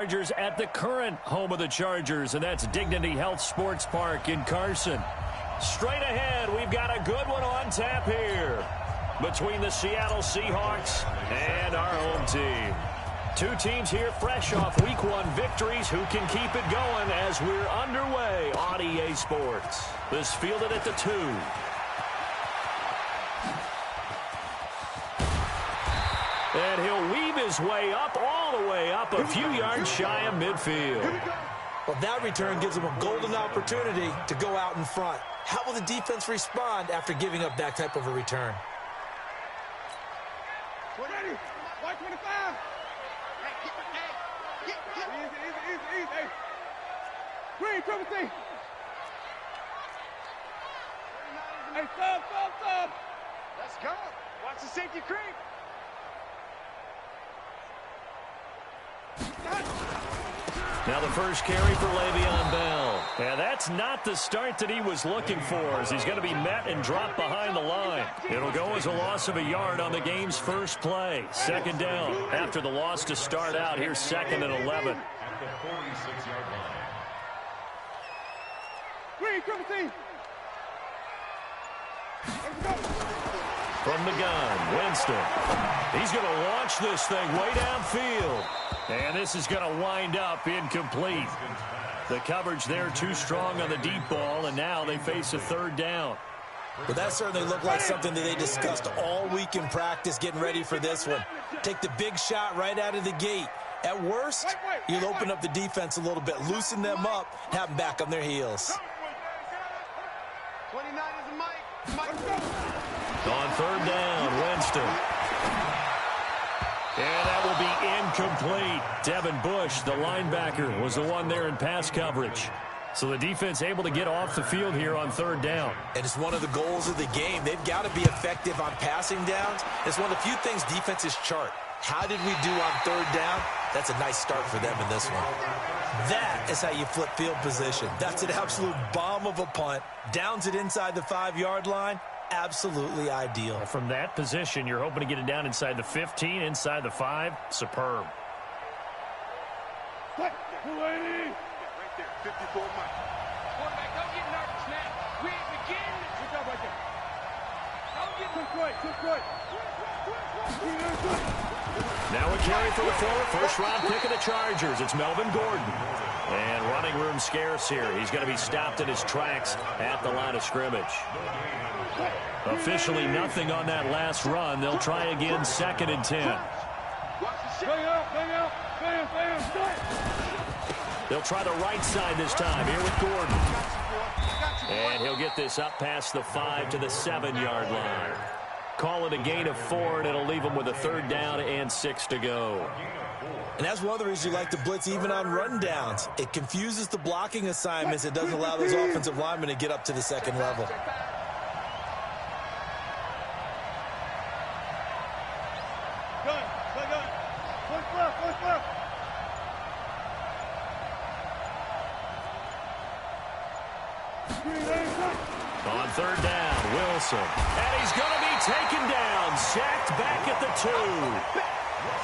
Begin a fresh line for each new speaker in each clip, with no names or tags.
Chargers at the current home of the Chargers, and that's Dignity Health Sports Park in Carson. Straight ahead, we've got a good one on tap here between the Seattle Seahawks and our home team. Two teams here fresh off Week 1 victories. Who can keep it going as we're underway on EA Sports? This fielded at the 2. And he'll weave his way up, all the way up, a few yards shy of midfield.
Well, that return gives him a golden opportunity to go out in front. How will the defense respond after giving up that type of a return?
Ready? 125. Easy. Green, triple T. Hey, stop. Let's go. Watch the safety creep.
Now the first carry for Le'Veon Bell. And that's not the start that he was looking for, as he's going to be met and dropped behind the line. It'll go as a loss of a yard on the game's first play. Second down after the loss to start out. Here's 2nd and 11.
Green, triple T.
From the gun, Winston. He's going to launch this thing way downfield. And this is going to wind up incomplete. The coverage there too strong on the deep ball, and now they face a 3rd down.
Well, that certainly looked like something that they discussed all week in practice getting ready for this one. Take the big shot right out of the gate. At worst, you'll open up the defense a little bit, loosen them up, have them back on their heels.
29 is a Mike.
On 3rd down, Winston. And that will be incomplete. Devin Bush, the linebacker, was the one there in pass coverage. So the defense able to get off the field here on 3rd down.
And it's one of the goals of the game. They've got to be effective on passing downs. It's one of the few things defenses chart. How did we do on 3rd down? That's a nice start for them in this one. That is how you flip field position. That's an absolute bomb of a punt. Downs it inside the 5-yard line. Absolutely ideal.
From that position, you're hoping to get it down inside the 15, inside the 5. Superb.
Right there, 54 Mike. Quarterback, don't get nervous, man. We ain't beginning. Good job right there. Don't get quick.
Now a carry for the first-round pick of the Chargers. It's Melvin Gordon. And running room scarce here. He's going to be stopped in his tracks at the line of scrimmage. Officially nothing on that last run. They'll try again, 2nd and 10.
Bang out.
They'll try the right side this time here with Gordon. And he'll get this up past the 5 to the 7-yard line. Call it a gain of 4, and it'll leave them with a 3rd down and 6 to go.
And that's one of the reasons you like to blitz even on rundowns. It confuses the blocking assignments. It doesn't allow those offensive linemen to get up to the 2nd level.
On 3rd down, Wilson. And he's going to be taken down, sacked back at the 2.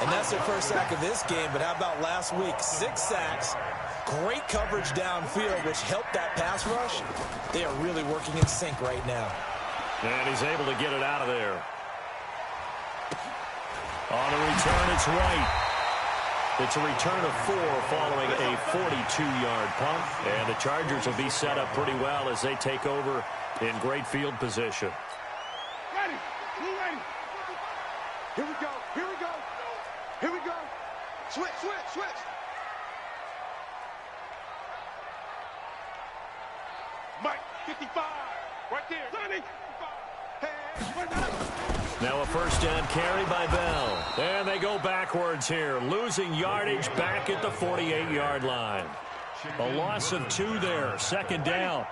And that's their first sack of this game, but how about last week? 6 sacks, great coverage downfield, which helped that pass rush. They are really working in sync right now.
And he's able to get it out of there. On the return, it's White. It's a return of 4 following a 42-yard punt. And the Chargers will be set up pretty well as they take over in great field position.
Ready. Here we go. Switch. Mike, 55. Right there. Sonny.
Now a 1st down carry by Bell. And they go backwards here, losing yardage back at the 48-yard line. A loss of 2 there, 2nd down.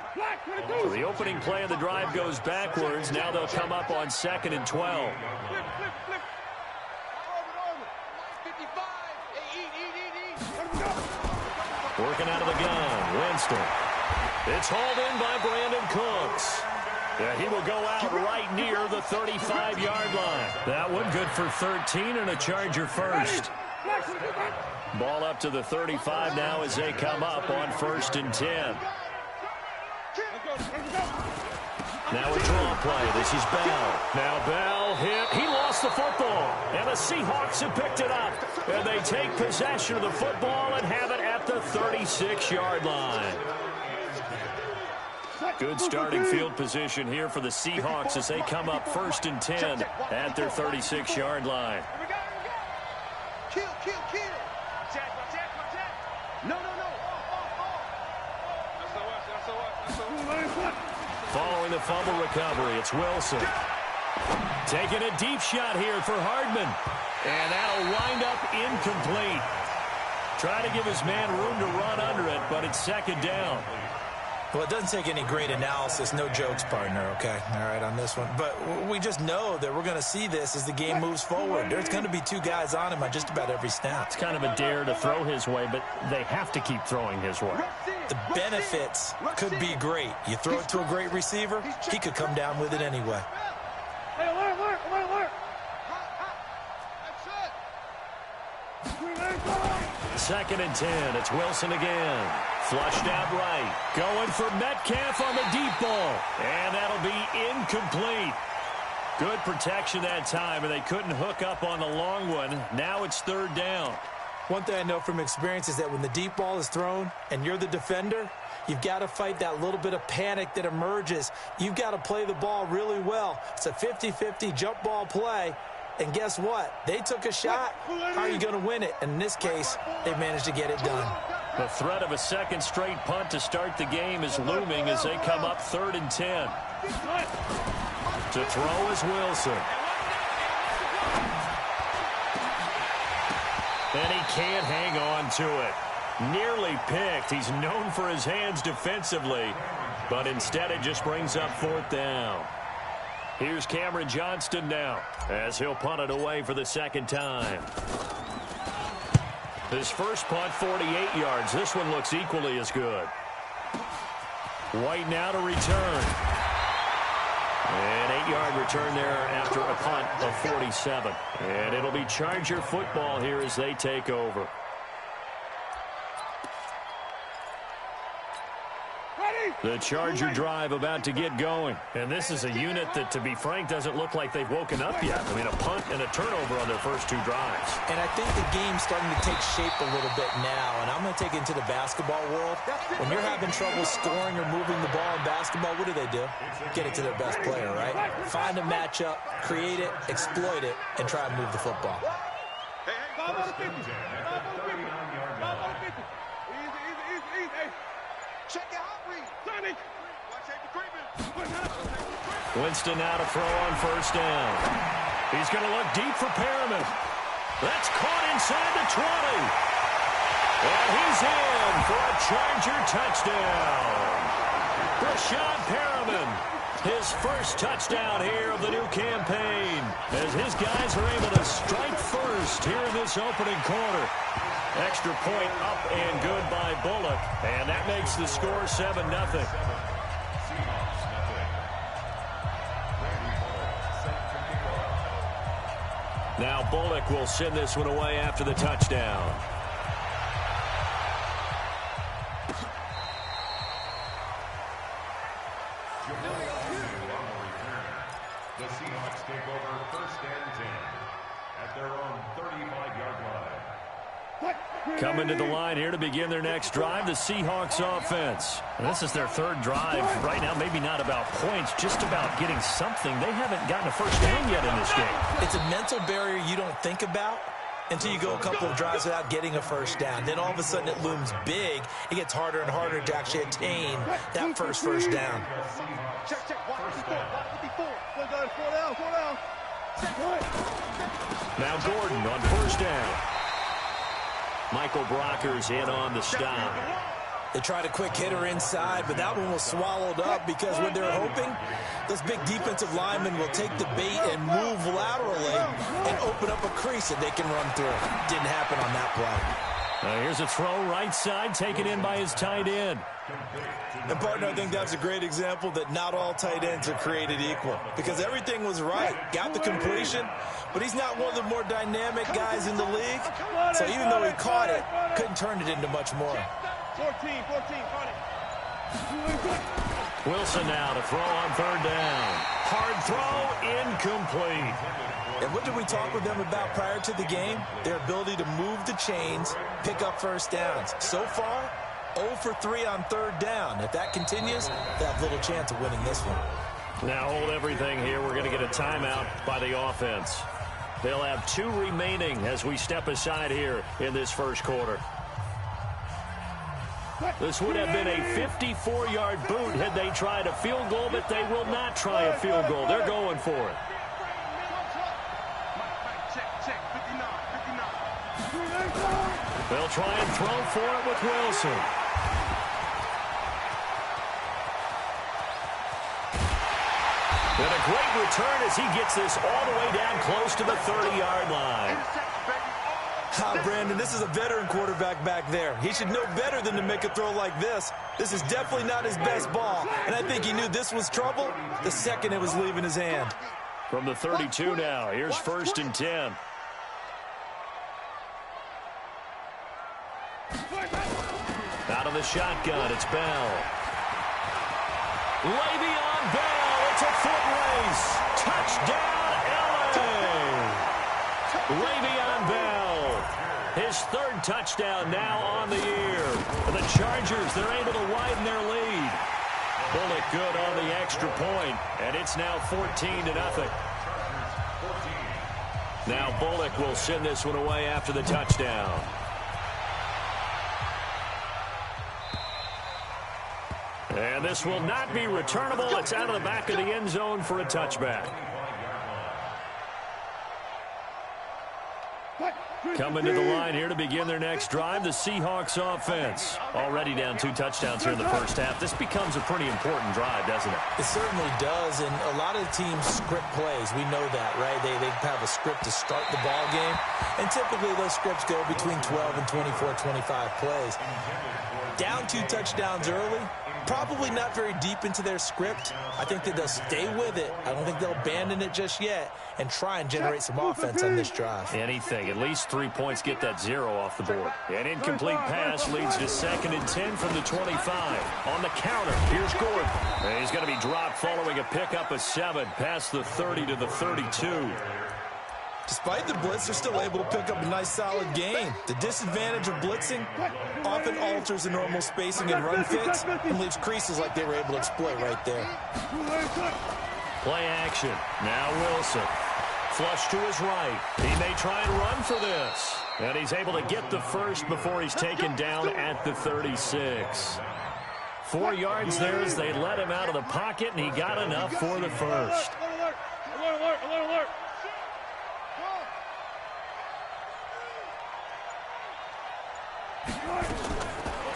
So the opening play of the drive goes backwards. Now they'll come up on 2nd and 12. Working out of the gun, Winston. It's hauled in by Brandon Cooks. Yeah, he will go out right near the 35-yard line. That one good for 13 and a Charger first. Ball up to the 35 now as they come up on 1st and 10. Now a draw play. This is Bell. Now Bell hit. He lost the football. And the Seahawks have picked it up. And they take possession of the football and have it at the 36-yard line. Good starting field position here for the Seahawks as they come up 1st and 10 at their 36-yard line.
Kill. No.
Following the fumble recovery, it's Wilson. Taking a deep shot here for Hardman. And that'll wind up incomplete. Try to give his man room to run under it, but it's 2nd down.
Well, it doesn't take any great analysis. No jokes, partner, okay? All right, on this one. But we just know that we're going to see this as the game moves forward. There's going to be 2 guys on him on just about every snap.
It's kind of a dare to throw his way, but they have to keep throwing his way.
The benefits could be great. You throw it to a great receiver, he could come down with it anyway.
Hey, alert.
2nd and 10. It's Wilson again. Flushed out right. Going for Metcalf on the deep ball. And that'll be incomplete. Good protection that time, and they couldn't hook up on the long one. Now it's 3rd down.
One thing I know from experience is that when the deep ball is thrown and you're the defender, you've got to fight that little bit of panic that emerges. You've got to play the ball really well. It's a 50-50 jump ball play. And guess what? They took a shot. How are you going to win it? And in this case, they managed to get it done.
The threat of a 2nd straight punt to start the game is looming as they come up 3rd and 10. To throw is Wilson. And he can't hang on to it. Nearly picked. He's known for his hands defensively, but instead it just brings up 4th down. Here's Cameron Johnston now as he'll punt it away for the 2nd time. His first punt, 48 yards. This one looks equally as good. White now to return. An 8-yard return there after a punt of 47. And it'll be Charger football here as they take over. The Charger drive about to get going. And this is a unit that, to be frank, doesn't look like they've woken up yet. I mean, a punt and a turnover on their first 2 drives.
And I think the game's starting to take shape a little bit now. And I'm going to take it into the basketball world. When you're having trouble scoring or moving the ball in basketball, what do? Get it to their best player, right? Find a matchup, create it, exploit it, and try and move the football.
Check your hot read. Sonny.
Winston now to throw on 1st down. He's going to look deep for Perriman. That's caught inside the 20. And he's in for a Charger touchdown. Rashad Perriman, his first touchdown here of the new campaign, as his guys are able to strike first here in this opening quarter. Extra point up and good by Bullock, and that makes the score 7-0. Now Bullock will send this one away after the touchdown.
The Seahawks take over 1st and 10 at their own 35-yard line.
Coming to the line here to begin their next drive, the Seahawks offense. And this is their 3rd drive right now, maybe not about points, just about getting something. They haven't gotten a first down yet in this game.
It's a mental barrier you don't think about until you go a couple of drives without getting a first down. Then all of a sudden it looms big. It gets harder and harder to actually attain that first down.
Check. Watch 54. Slow down.
Now Gordon on 1st down. Michael Brocker's in on the stop.
They tried a quick hitter inside, but that one was swallowed up because what they're hoping, this big defensive lineman will take the bait and move laterally and open up a crease that they can run through. Didn't happen on that play.
Here's a throw right side, taken in by his tight end.
And, partner, I think that's a great example that not all tight ends are created equal because everything was right. Got the completion, but he's not one of the more dynamic guys in the league. So even though he caught it, couldn't turn it into much more.
14, caught it.
Wilson now to throw on third down. Hard throw, incomplete.
And what did we talk with them about prior to the game? Their ability to move the chains, pick up first downs. So far, 0 for 3 on third down. If that continues, they have little chance of winning this one.
Now hold everything here. We're going to get a timeout by the offense. They'll have 2 remaining as we step aside here in this first quarter. This would have been a 54-yard boot had they tried a field goal, but they will not try a field goal. They're going for it. They'll try and throw for it with Wilson. And a great return as he gets this all the way down close to the 30-yard line.
Brandon, this is a veteran quarterback back there. He should know better than to make a throw like this. This is definitely not his best ball, and I think he knew this was trouble the second it was leaving his hand.
From the 32 now, here's 1st and 10. Out of the shotgun, it's Bell. Le'Veon Bell, it's a foot race. Touchdown, L.A. Le'Veon Bell, his 3rd touchdown now on the year. And the Chargers, they're able to widen their lead. Bullock good on the extra point, and it's now 14-0. Now Bullock will send this one away after the touchdown. And this will not be returnable. It's out of the back of the end zone for a touchback. Coming to the line here to begin their next drive, the Seahawks offense. Already down 2 touchdowns here in the first half. This becomes a pretty important drive, doesn't it?
It certainly does, and a lot of teams script plays. We know that, right? They have a script to start the ball game, and typically those scripts go between 12 and 24, 25 plays. Down 2 touchdowns early, probably not very deep into their script. I think that they'll stay with it. I don't think they'll abandon it just yet and try and generate some offense on this drive.
Anything. At least 3 points get that 0 off the board. An incomplete pass leads to 2nd and 10 from the 25. On the counter, here's Gordon. And he's going to be dropped following a pickup of 7 past the 30 to the 32.
Despite the blitz, they're still able to pick up a nice, solid gain. The disadvantage of blitzing often alters the normal spacing and run fits and leaves creases like they were able to exploit right there.
Play action. Now Wilson. Flush to his right. He may try and run for this. And he's able to get the first before he's taken down at the 36. 4 yards there as they let him out of the pocket, and he got enough for the first.
Alert.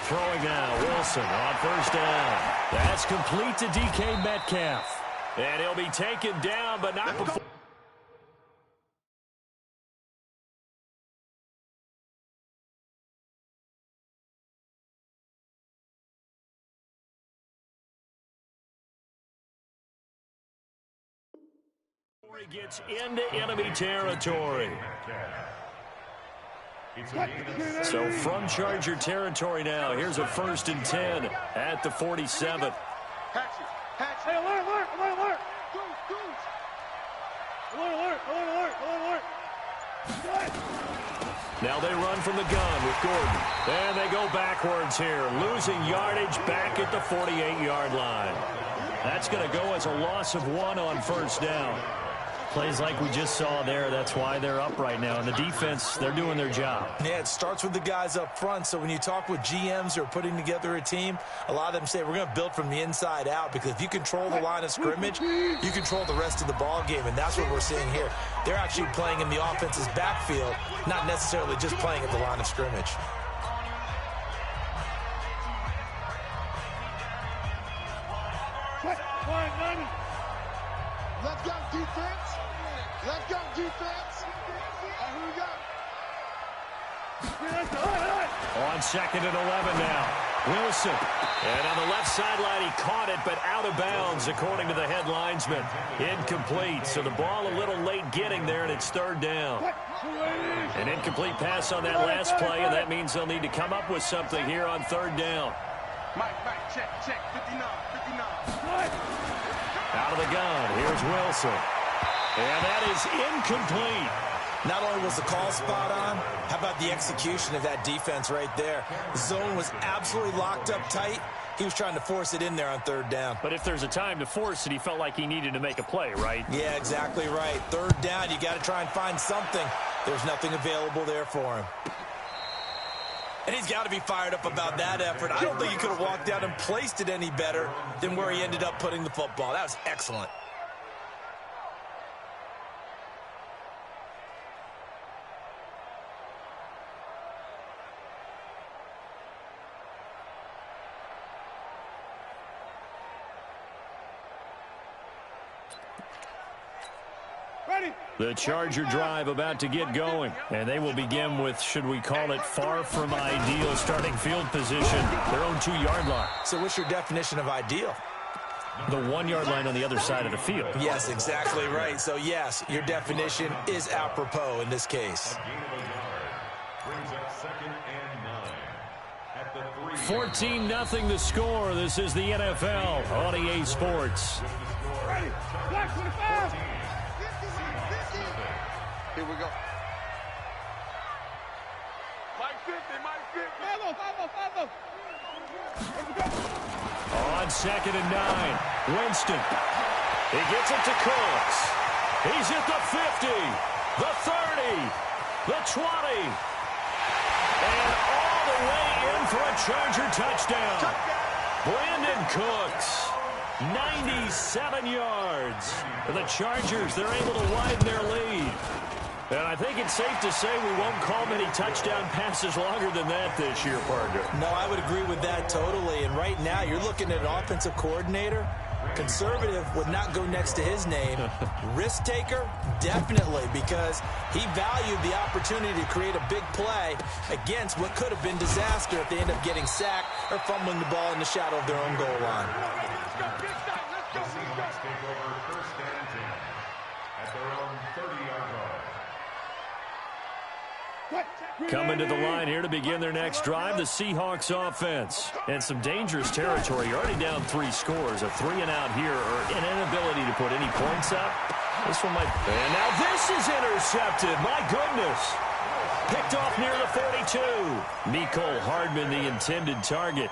Throwing now, Wilson on 1st down. That's complete to DK Metcalf. And he'll be taken down, but not before. He gets into enemy territory. So from Charger territory now, here's a 1st and 10 at the 47.
Hey, alert.
Now they run from the gun with Gordon. And they go backwards here, losing yardage back at the 48-yard line. That's going to go as a loss of 1 on 1st down. Plays like we just saw there, that's why they're up right now. And the defense, they're doing their job.
Yeah, it starts with the guys up front. So when you talk with GMs who are putting together a team, a lot of them say we're going to build from the inside out, because if you control the line of scrimmage, you control the rest of the ball game, and that's what we're seeing here. They're actually playing in the offense's backfield, not necessarily just playing at the line of scrimmage.
Let's go defense. Let's go defense. Who we got?
On 2nd and 11 now. Wilson. And on the left sideline, he caught it, but out of bounds, according to the head linesman. Incomplete, so the ball a little late getting there, and it's 3rd down. An incomplete pass on that last play, and that means they'll need to come up with something here on 3rd down.
Mike, check, 59.
Out of the gun, here's Wilson. And that is incomplete.
Not only was the call spot on, how about the execution of that defense right there? The zone was absolutely locked up tight. He was trying to force it in there on 3rd down.
But if there's a time to force it, he felt like he needed to make a play, right?
Yeah, exactly right. 3rd down, you got to try and find something. There's nothing available there for him. And he's got to be fired up about that effort. I don't think he could have walked out and placed it any better than where he ended up putting the football. That was excellent.
The Charger drive about to get going, and they will begin with, should we call it, far from ideal starting field position, their own 2-yard line.
So what's your definition of ideal?
The 1-yard line on the other side of the field.
Yes, exactly right. So, yes, your definition is apropos in this case.
14-0 the score. This is the NFL on EA Sports.
Ready, Black 25. Here we go. Mike 50. Follow.
On 2nd and 9, Winston. He gets it to Cooks. He's at the 50, the 30, the 20, and all the way in for a Charger touchdown. Brandon Cooks, 97 yards. For the Chargers, they're able to widen their lead. And I think it's safe to say we won't call many touchdown passes longer than that this year, partner.
No, I would agree with that totally. And right now, you're looking at an offensive coordinator. Conservative would not go next to his name. Risk taker, definitely, because he valued the opportunity to create a big play against what could have been disaster if they end up getting sacked or fumbling the ball in the shadow of their own goal line.
Coming to the line here to begin their next drive, the Seahawks offense. And some dangerous territory. You're already down 3 scores. A 3-and-out here, or an inability to put any points up. This one might... And now this is intercepted. My goodness. Picked off near the 42. Mecole Hardman, the intended target.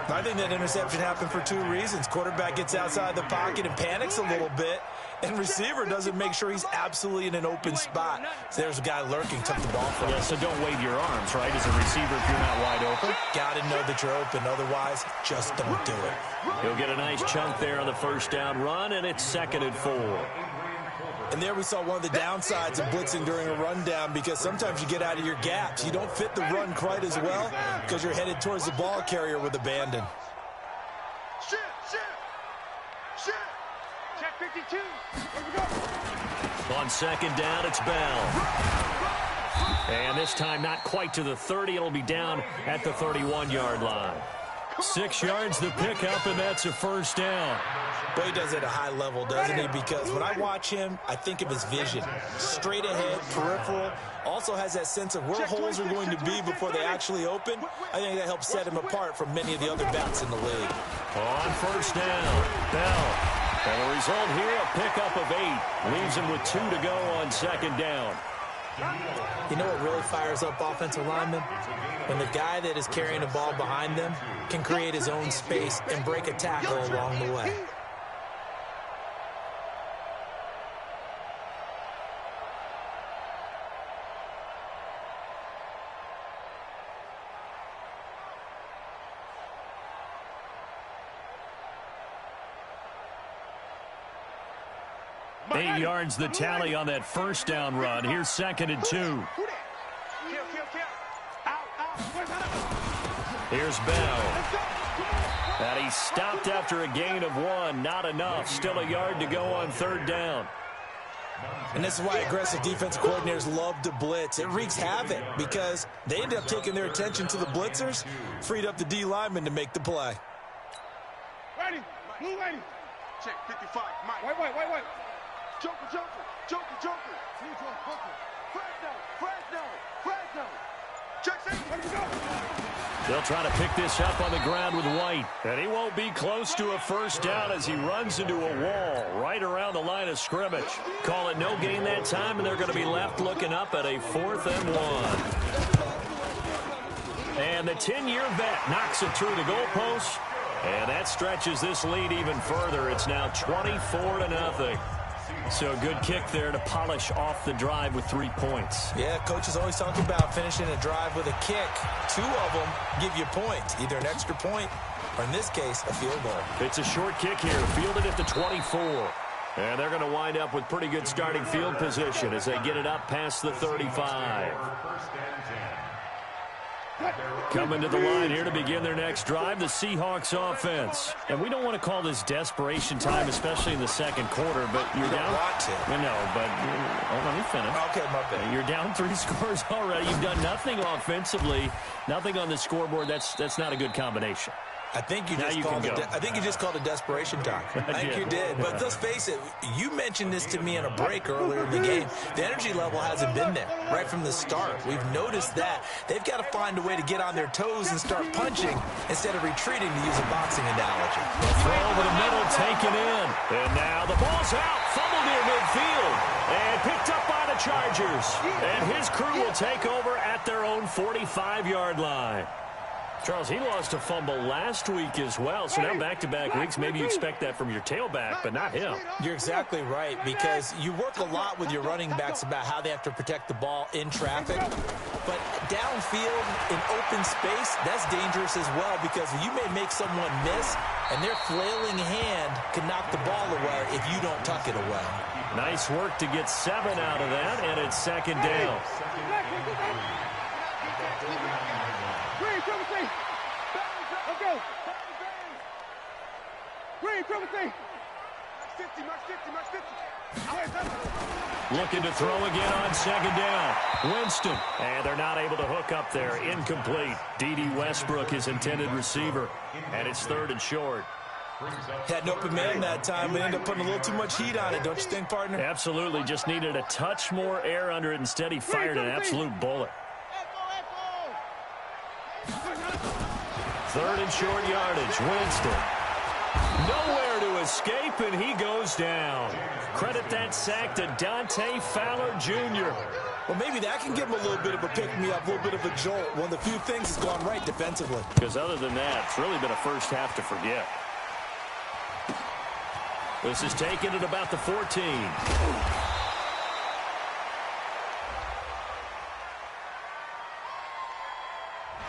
I think that interception happened for 2 reasons. Quarterback gets outside the pocket and panics a little bit, and receiver doesn't make sure he's absolutely in an open spot. So there's a guy lurking, took the ball from him.
Yeah, so don't wave your arms, right, as a receiver if you're not wide open.
Got to know that you're open. Otherwise, just don't do it.
He'll get a nice chunk there on the 1st down run, and it's 2nd and 4.
And there we saw one of the downsides of blitzing during a rundown, because sometimes you get out of your gaps. You don't fit the run quite as well because you're headed towards the ball carrier with abandon.
Shit. Check 52. Here we go.
On 2nd down, it's Bell. And this time not quite to the 30. It'll be down at the 31-yard line. 6 yards the pickup, and that's a 1st down.
But he does it at a high level, doesn't he? Because when I watch him, I think of his vision. Straight ahead, peripheral. Also has that sense of where holes are going to be before they actually open. I think that helps set him apart from many of the other backs in the league.
On 1st down, Bell. And the result here, a pickup of 8. Leaves him with 2 to go on 2nd down.
You know what really fires up offensive linemen? When the guy that is carrying the ball behind them can create his own space and break a tackle along the way.
Eight yards the tally on that 1st down run. Here's 2nd and 2. Here's Bell. And he stopped after a gain of 1. Not enough. Still a yard to go on 3rd down.
And this is why aggressive defensive coordinators love to blitz. It wreaks havoc because they end up taking their attention to the blitzers, freed up the D lineman to make the play.
Ready. Blue ready. Check 55. Mike. Wait. Joker. Fresno. Check 6. Let me go.
They'll try to pick this up on the ground with White. And he won't be close to a first down as he runs into a wall right around the line of scrimmage. Call it no gain that time, and they're going to be left looking up at a 4th and 1. And the 10-year vet knocks it through the goalpost. And that stretches this lead even further. It's now 24-0. So a good kick there to polish off the drive with 3 points.
Yeah, coaches always talk about finishing a drive with a kick. 2 of them give you points, either an extra point or, in this case, a field goal.
It's a short kick here, fielded at the 24. And they're going to wind up with pretty good starting field position as they get it up past the 35. Coming to the line here to begin their next drive, the Seahawks offense. And we don't want to call this desperation time, especially in the second quarter, but you're down. No, but let me finish.
Okay, my bad.
You're down 3 scores already. You've done nothing offensively, nothing on the scoreboard. That's not a good combination.
I think you just called it desperation time. I think you did. But let's face it, you mentioned this to me in a break earlier in the game. The energy level hasn't been there right from the start. We've noticed that. They've got to find a way to get on their toes and start punching instead of retreating, to use a boxing analogy.
The throw over the middle taken in. And now the ball's out. Fumbled near midfield. And picked up by the Chargers. And his crew will take over at their own 45-yard line. Charles, he lost a fumble last week as well, so now back-to-back weeks, maybe you expect that from your tailback, but not him.
You're exactly right, because you work a lot with your running backs about how they have to protect the ball in traffic, but downfield in open space, that's dangerous as well, because you may make someone miss, and their flailing hand can knock the ball away if you don't tuck it away.
Nice work to get 7 out of that, and it's 2nd down.
Let's go. Green, 50. Max 50.
Looking to throw again on 2nd down. Winston. And they're not able to hook up there. Incomplete. D.D. Westbrook, his intended receiver. And it's 3rd and short.
Had an open man that time, but ended up putting a little too much heat on it, don't you think, partner?
Absolutely. Just needed a touch more air under it. Instead, he fired an absolute bullet. 3rd and short yardage. Winston. Nowhere to escape, and he goes down. Credit that sack to Dante Fowler Jr.
Well, maybe that can give him a little bit of a pick-me-up, a little bit of a jolt. One of the few things that's gone right defensively.
Because other than that, it's really been a first half to forget. This is taken at about the 14.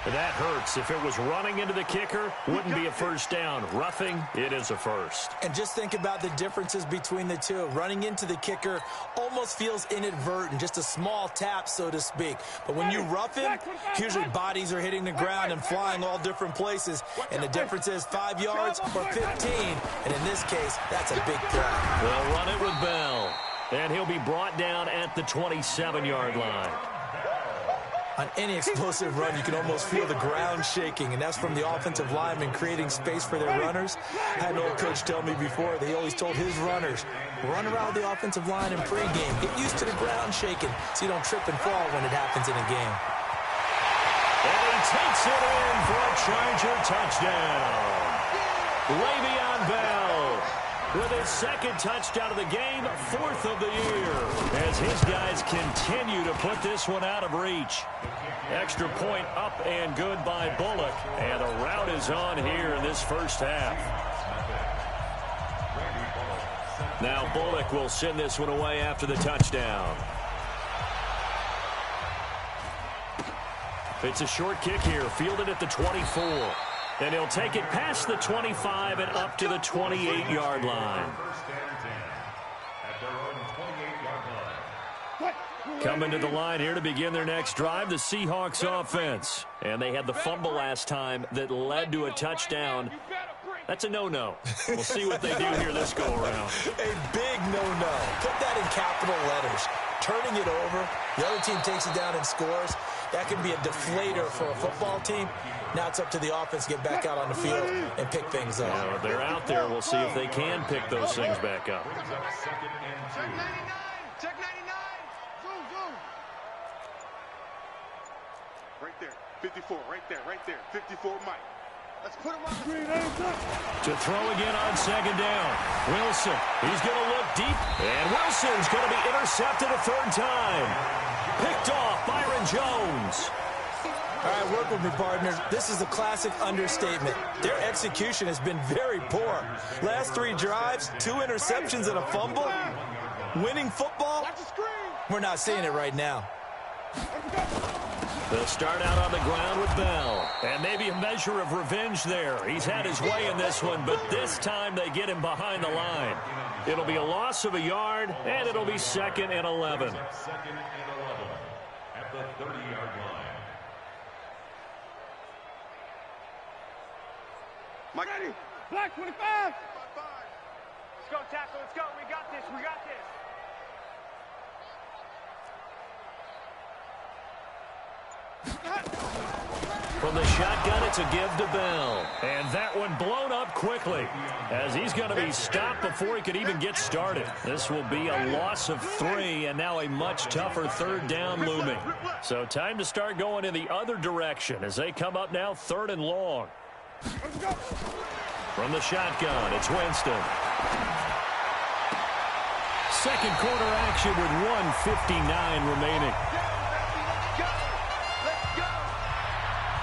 That hurts. If it was running into the kicker, wouldn't be a first down. Roughing, it is a first.
And just think about the differences between the two. Running into the kicker almost feels inadvertent, just a small tap, so to speak. But when you rough him, usually bodies are hitting the ground and flying all different places. And the difference is 5 yards or 15. And in this case, that's a big play.
They'll run it with Bell. And he'll be brought down at the 27-yard line.
On any explosive run, you can almost feel the ground shaking, and that's from the offensive linemen creating space for their runners. I had an old coach tell me before that he always told his runners, run around the offensive line in pregame. Get used to the ground shaking so you don't trip and fall when it happens in a game.
And he takes it in for a Charger touchdown. Le'Veon Bell with his 2nd touchdown of the game, 4th of the year, as his guys continue to put this one out of reach. Extra point up and good by Bullock, and the route is on here in this first half. Now Bullock will send this one away after the touchdown. It's a short kick here, fielded at the 24. And he'll take it past the 25 and up to the 28-yard line. Coming to the line here to begin their next drive, the Seahawks offense. And they had the fumble last time that led to a touchdown. That's a no-no. We'll see what they do here this go-around.
A big no-no. Put that in capital letters. Turning it over, the other team takes it down and scores. That can be a deflator for a football team. Now it's up to the offense to get back out on the field and pick things up.
Yeah, they're out there. We'll see if they can pick those things back up.
Check 99. Check 99. Zoom, zoom. Right there. 54. Right there. Right there. 54, Mike. Let's put him on the screen.
To throw again on second down. Wilson, he's going to look deep. And Wilson's going to be intercepted a third time. Picked off Byron Jones.
All right, work with me, partner. This is a classic understatement. Their execution has been very poor. Last 3 drives, 2 interceptions and a fumble. Winning football? We're not seeing it right now.
They'll start out on the ground with Bell. And maybe a measure of revenge there. He's had his way in this one, but this time they get him behind the line. It'll be a loss of a yard, and it'll be 2nd and 11.
2nd and 11 at the 30-yard line.
Mike. Ready. Black 25. Let's go, tackle. Let's go. We got this. We got this.
From the shotgun, it's a give to Bell. And that one blown up quickly as he's going to be stopped before he could even get started. This will be a loss of 3 and now a much tougher 3rd down looming. So time to start going in the other direction as they come up now 3rd and long. From the shotgun, it's Winston. Second quarter action with 1:59 remaining.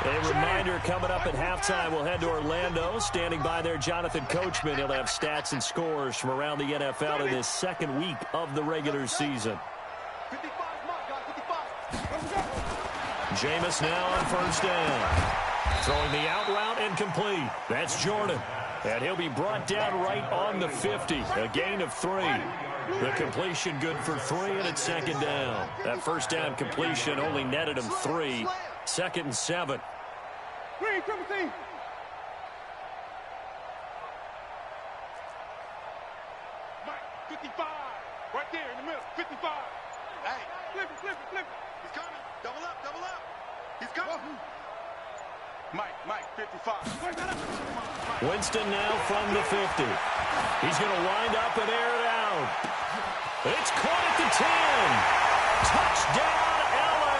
A reminder coming up at halftime, we'll head to Orlando. Standing by there, Jonathan Coachman. He'll have stats and scores from around the NFL in this 2nd week of the regular season. Jameis now on 1st down. Throwing the out route incomplete. That's Jordan. And he'll be brought down right on the 50. A gain of 3. The completion good for 3, and it's 2nd down. That 1st down completion only netted him 3. 2nd and 7.
Green, triple team. Mike, 55. Right there in the middle. 55. Hey. Flip it, flip it, flip it. He's coming. Double up, double up. He's coming. Mike, 55.
Winston now from the 50. He's going to wind up and air it out. It's caught at the 10. Touchdown, LA.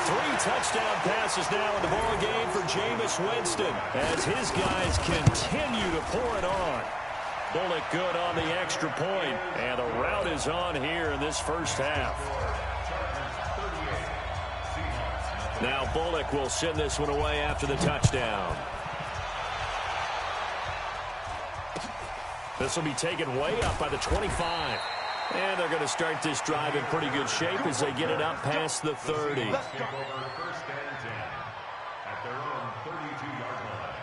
3 touchdown passes now in the ball game for Jameis Winston as his guys continue to pour it on. Bullock good on the extra point, and the rout is on here in this 1st half. Now Bullock will send this one away after the touchdown. This will be taken way up by the 25. And they're going to start this drive in pretty good shape as they get it up past the 30.
Take over 1st and 10 at their own 32-yard line.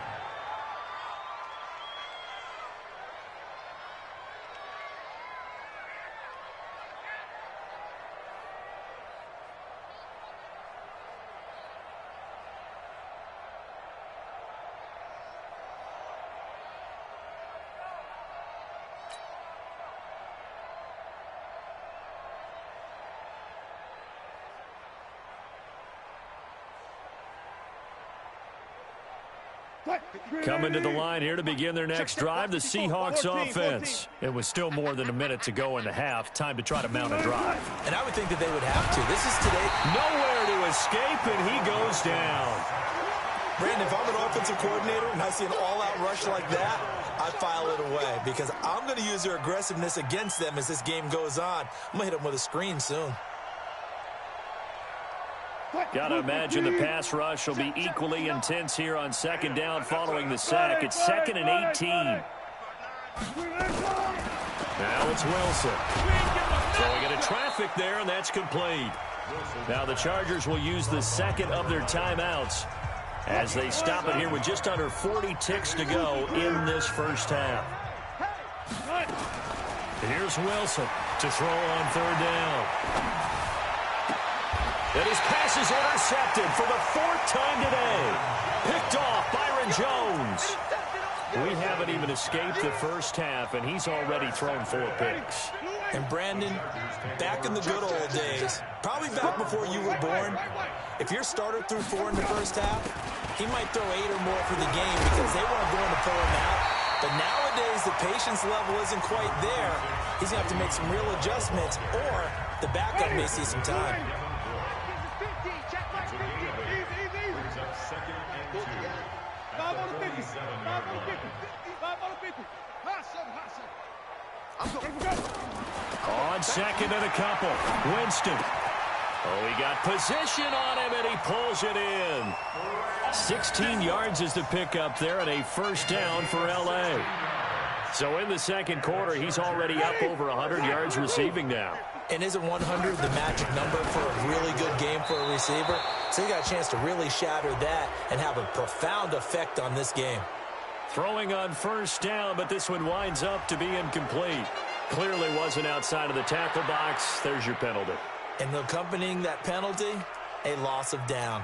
Coming to the line here to begin their next drive, the Seahawks offense. It was still more than a minute to go in the half. Time to try to mount a drive.
And I would think that they would have to. This is today.
Nowhere to escape, and he goes down.
Brandon, if I'm an offensive coordinator and I see an all-out rush like that, I file it away because I'm going to use their aggressiveness against them as this game goes on. I'm going to hit them with a screen soon.
Got to imagine the pass rush will be equally intense here on 2nd down following the sack. It's 2nd and 18. Now it's Wilson. Throwing into traffic there, and that's complete. Now the Chargers will use the 2nd of their timeouts as they stop it here with just under 40 ticks to go in this 1st half. Here's Wilson to throw on 3rd down. And his pass is intercepted for the 4th time today. Picked off Byron Jones. We haven't even escaped the first half, and he's already thrown 4 picks.
And Brandon, back in the good old days, probably back before you were born, if your starter threw 4 in the first half, he might throw 8 or more for the game because they weren't going to pull him out. But nowadays, the patience level isn't quite there. He's going to have to make some real adjustments, or the backup may see some time.
On second and a couple, Winston. Oh, he got position on him, and he pulls it in. 16 yards is the pickup there, and a first down for L.A. So in the second quarter, he's already up over 100 yards receiving now.
And isn't 100 the magic number for a really good game for a receiver? So he got a chance to really shatter that and have a profound effect on this game.
Throwing on first down, but this one winds up to be incomplete. Clearly wasn't outside of the tackle box. There's your penalty.
And accompanying that penalty, a loss of down.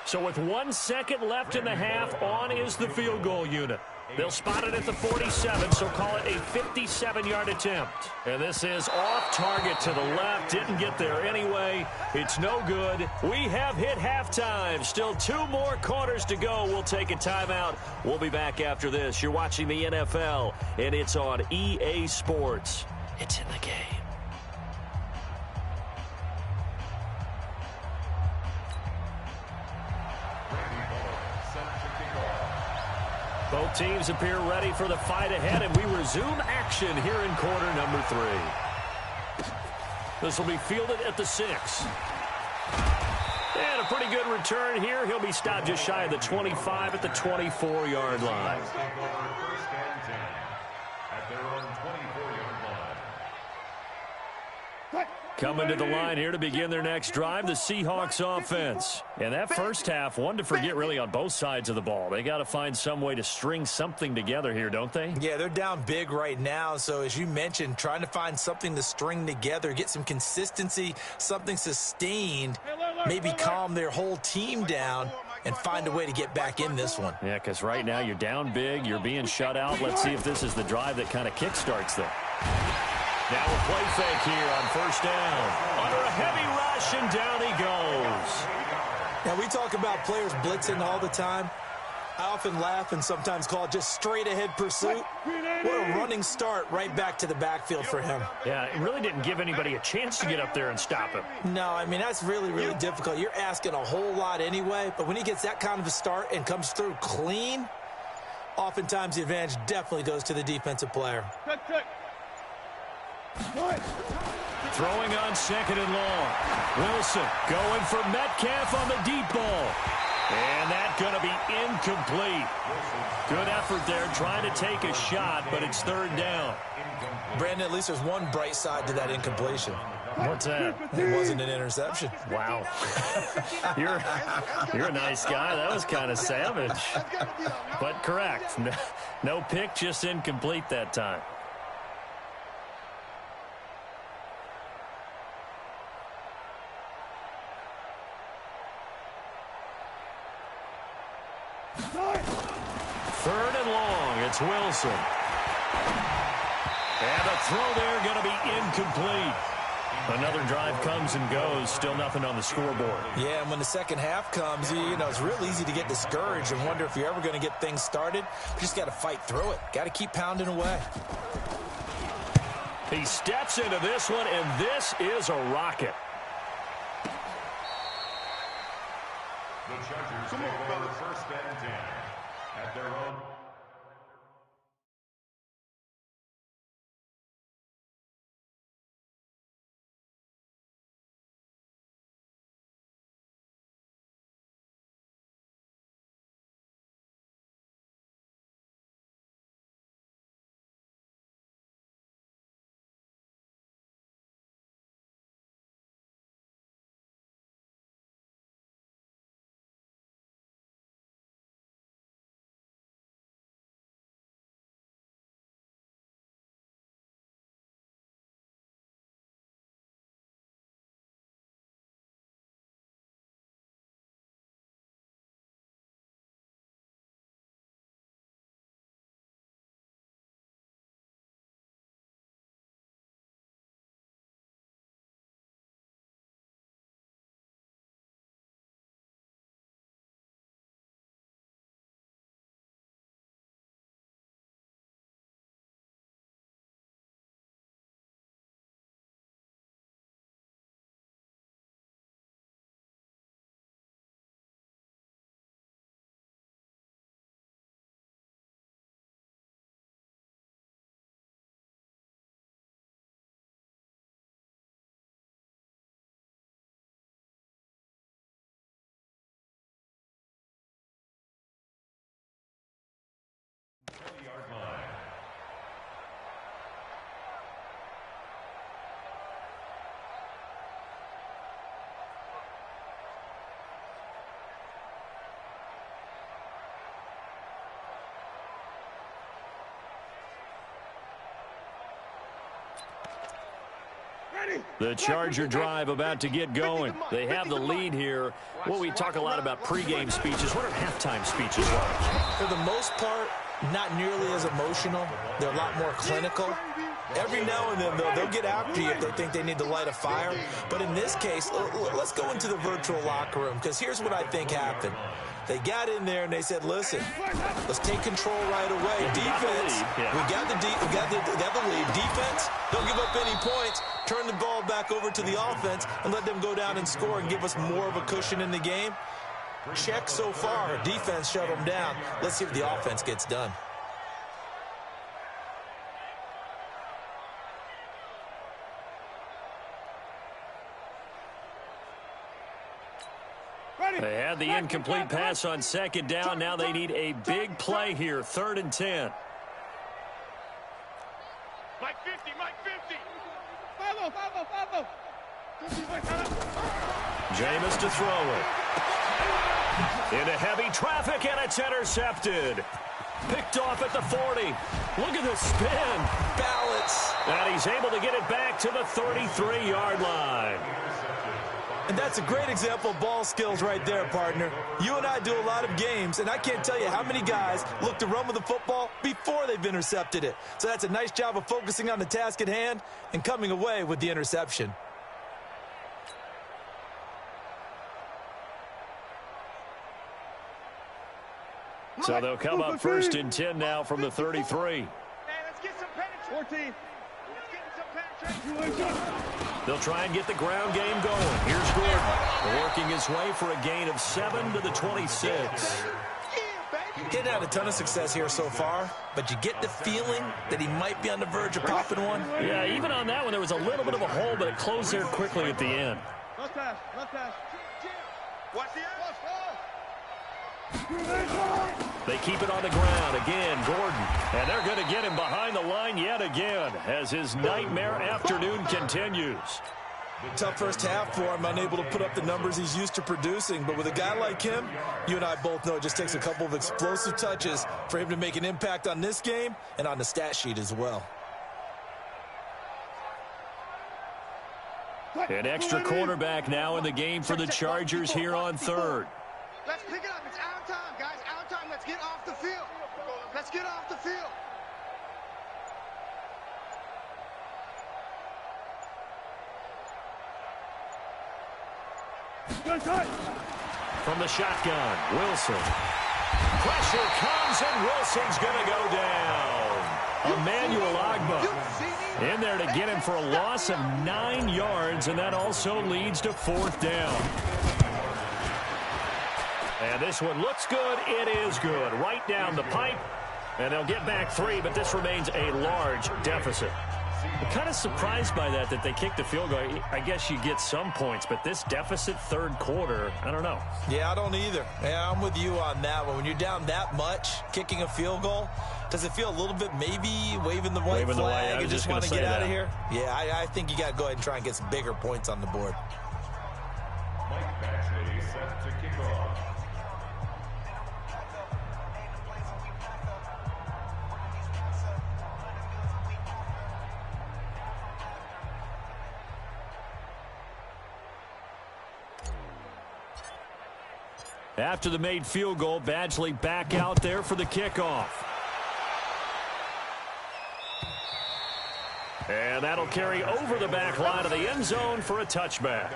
So with 1 second left in the half, on is the field goal unit. They'll spot it at the 47, so call it a 57-yard attempt. And this is off target to the left. Didn't get there anyway. It's no good. We have hit halftime. Still 2 more quarters to go. We'll take a timeout. We'll be back after this. You're watching the NFL, and it's on EA Sports. It's in the game. Both teams appear ready for the fight ahead, and we resume action here in quarter number 3. This will be fielded at the 6. And a pretty good return here. He'll be stopped just shy of the 25 at the 24-yard line.
At their own 24-yard line.
Coming to the line here to begin their next drive, the Seahawks offense. And that first half, one to forget really on both sides of the ball. They got to find some way to string something together here, don't they?
Yeah, they're down big right now. So as you mentioned, trying to find something to string together, get some consistency, something sustained, maybe calm their whole team down and find a way to get back in this one.
Yeah, because right now you're down big, you're being shut out. Let's see if this is the drive that kind of kickstarts them. Now a play fake here on first down. Under a heavy rush, and down he goes.
Now, we talk about players blitzing all the time. I often laugh and sometimes call it just straight-ahead pursuit. What a running start right back to the backfield for him.
Yeah, it really didn't give anybody a chance to get up there and stop him.
No, I mean, that's really, really difficult. You're asking a whole lot anyway, but when he gets that kind of a start and comes through clean, oftentimes the advantage definitely goes to the defensive player.
Throwing on second and long. Wilson going for Metcalf on the deep ball. And that's going to be incomplete. Good effort there trying to take a shot, but it's third down.
Brandon, at least there's one bright side to that incompletion.
What's that?
It wasn't an interception.
Wow. You're a nice guy. That was kind of savage. But correct. No pick, just incomplete that time. Third and long, it's Wilson. And a throw there going to be incomplete. Another drive comes and goes, still nothing on the scoreboard.
Yeah, and when the second half comes, you know, it's real easy to get discouraged and wonder if you're ever going to get things started. You just got to fight through it. Got to keep pounding away.
He steps into this one, and this is a rocket.
The Chargers take over first and 10 at their own
The Charger drive about to get going. They have the lead here. Well, we talk a lot about pregame speeches. What are halftime speeches like?
For the most part, not nearly as emotional. They're a lot more clinical. Every now and then, they'll get after you if they think they need to light a fire. But in this case, let's go into the virtual locker room, because here's what I think happened. They got in there and they said, listen, let's take control right away. Defense, we got the lead. Defense, don't give up any points. Turn the ball back over to the offense and let them go down and score and give us more of a cushion in the game. Check so far. Defense shut them down. Let's see if the offense gets done.
They had the incomplete pass on second down. Now they need a big play here, 3rd and 10.
Mike 50, Mike 50.
Jameis to throw it. Into heavy traffic, and it's intercepted. Picked off at the 40. Look at the spin.
Balance.
And he's able to get it back to the 33-yard line.
And that's a great example of ball skills right there, partner. You and I do a lot of games, and I can't tell you how many guys look to run with the football before they've intercepted it. So that's a nice job of focusing on the task at hand and coming away with the interception.
So they'll come up 1st and 10 now from the 33.
Hey, let's get some penetration. 14. Let's get some penetration.
They'll try and get the ground game going. Here's Gordon working his way for a gain of 7 to the 26.
Getting out a ton of success here so far, but you get the feeling that he might be on the verge of popping one.
Yeah, even on that one, there was a little bit of a hole, but it closed there quickly at the end.
Watch the
They keep it on the ground again, Gordon. And they're going to get him behind the line yet again as his nightmare afternoon continues.
Tough first half for him, unable to put up the numbers he's used to producing. But with a guy like him, you and I both know it just takes a couple of explosive touches for him to make an impact on this game and on the stat sheet as well.
An extra quarterback now in the game for the Chargers here on 3rd.
Let's pick it up. It's out of time, guys. Out of time. Let's get off the field. Let's get off the field.
From the shotgun, Wilson. Pressure comes, and Wilson's going to go down. Emmanuel Agba in there to get him for a loss of 9 yards, and that also leads to 4th down. And this one looks good. It is good. Right down the pipe. And they'll get back 3, but this remains a large deficit. I'm kind of surprised by that they kicked the field goal. I guess you get some points, but this deficit 3rd quarter, I don't know.
Yeah, I don't either. Yeah, I'm with you on that one. When you're down that much, kicking a field goal, does it feel a little bit maybe waving the white flag and just want to get out of here? Yeah, I think you got to go ahead and try and get some bigger points on the board.
Mike Baxley set to kick off.
After the made field goal, Badgley back out there for the kickoff. And that'll carry over the back line of the end zone for a touchback.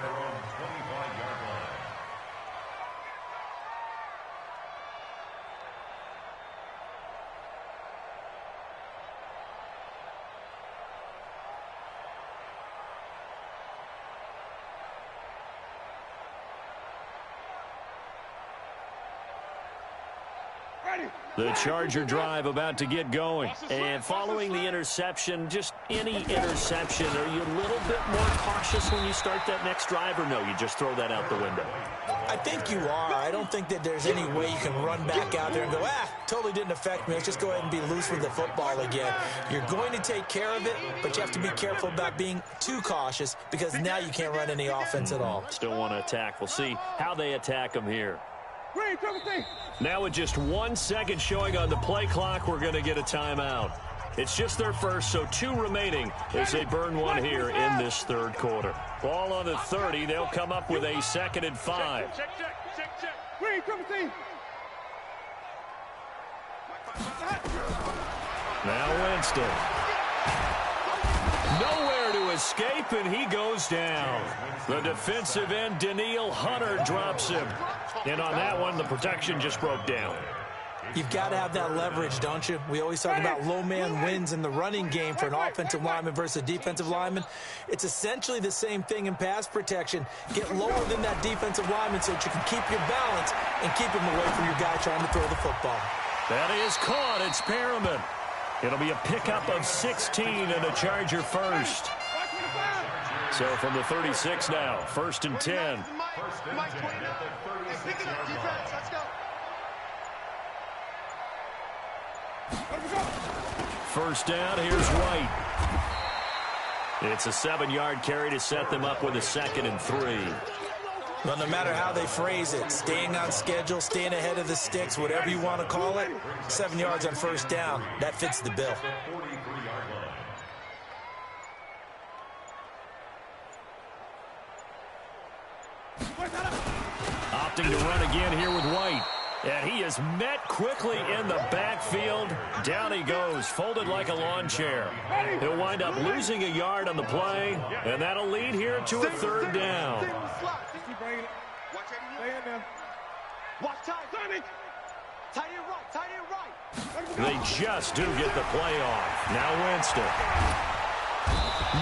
The Charger drive about to get going. And following the interception, just any interception, are you a little bit more cautious when you start that next drive, or no, you just throw that out the window?
I think you are. I don't think that there's any way you can run back out there and go, totally didn't affect me. Let's just go ahead and be loose with the football again. You're going to take care of it, but you have to be careful about being too cautious because now you can't run any offense at all.
Still want to attack. We'll see how they attack them here. Now with just 1 second showing on the play clock, we're going to get a timeout. It's just their first, so 2 remaining as they burn one here in this third quarter. Ball on the 30. They'll come up with a 2nd and 5.
Check. Green, come see.
Now Winston. Nowhere to escape, and he goes down. The defensive end, Daniil Hunter, drops him. And on that one, the protection just broke down.
You've got to have that leverage, don't you? We always talk about low man wins in the running game for an offensive lineman versus a defensive lineman. It's essentially the same thing in pass protection. Get lower than that defensive lineman so that you can keep your balance and keep him away from your guy trying to throw the football.
That is caught. It's Perriman. It'll be a pickup of 16 and a Charger first. So from the 36 now, 1st and 10. First down, here's White. It's a 7-yard carry to set them up with a 2nd and 3.
Well, no matter how they phrase it, staying on schedule, staying ahead of the sticks, whatever you want to call it, 7 yards on first down, that fits the bill.
Opting to run again here with White. And he is met quickly in the backfield. Down he goes, folded like a lawn chair. He'll wind up losing a yard on the play, and that'll lead here to a 3rd down. They just do get the play off. Now Winston.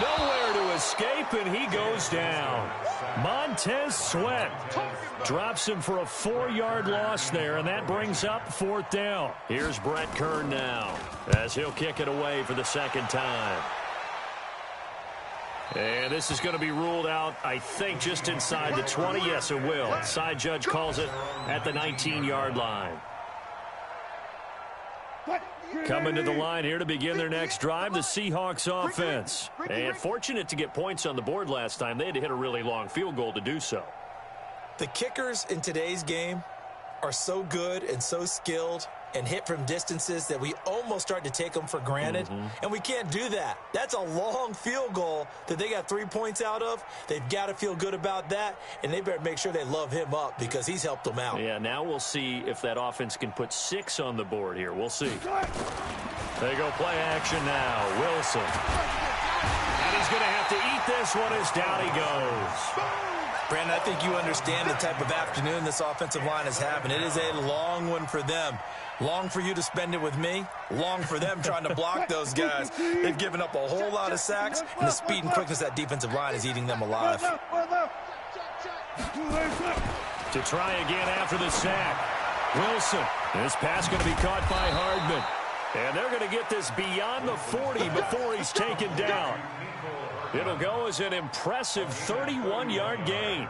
Nowhere to escape, and he goes down. Montez Sweat drops him for a 4-yard loss there, and that brings up 4th down. Here's Brett Kern now as he'll kick it away for the 2nd time. And this is going to be ruled out, I think, just inside the 20. Yes, it will. Side judge calls it at the 19-yard line. Coming to the line here to begin their next drive, the Seahawks offense. And fortunate to get points on the board last time. They had to hit a really long field goal to do so.
The kickers in today's game are so good and so skilled and hit from distances that we almost start to take them for granted. And we can't do that. That's a long field goal that they got 3 points out of. They've got to feel good about that, and they better make sure they love him up because he's helped them out.
Yeah, now we'll see if that offense can put 6 on the board here. We'll see. They go play action now. Wilson. And he's going to have to eat this one as down he goes.
Brandon, I think you understand the type of afternoon this offensive line is having. It is a long one for them. Long for you to spend it with me. Long for them trying to block those guys. They've given up a whole lot of sacks, and the speed and quickness of that defensive line is eating them alive.
To try again after the sack. Wilson. This pass going to be caught by Hardman. And they're going to get this beyond the 40 before he's taken down. It'll go as an impressive 31-yard gain.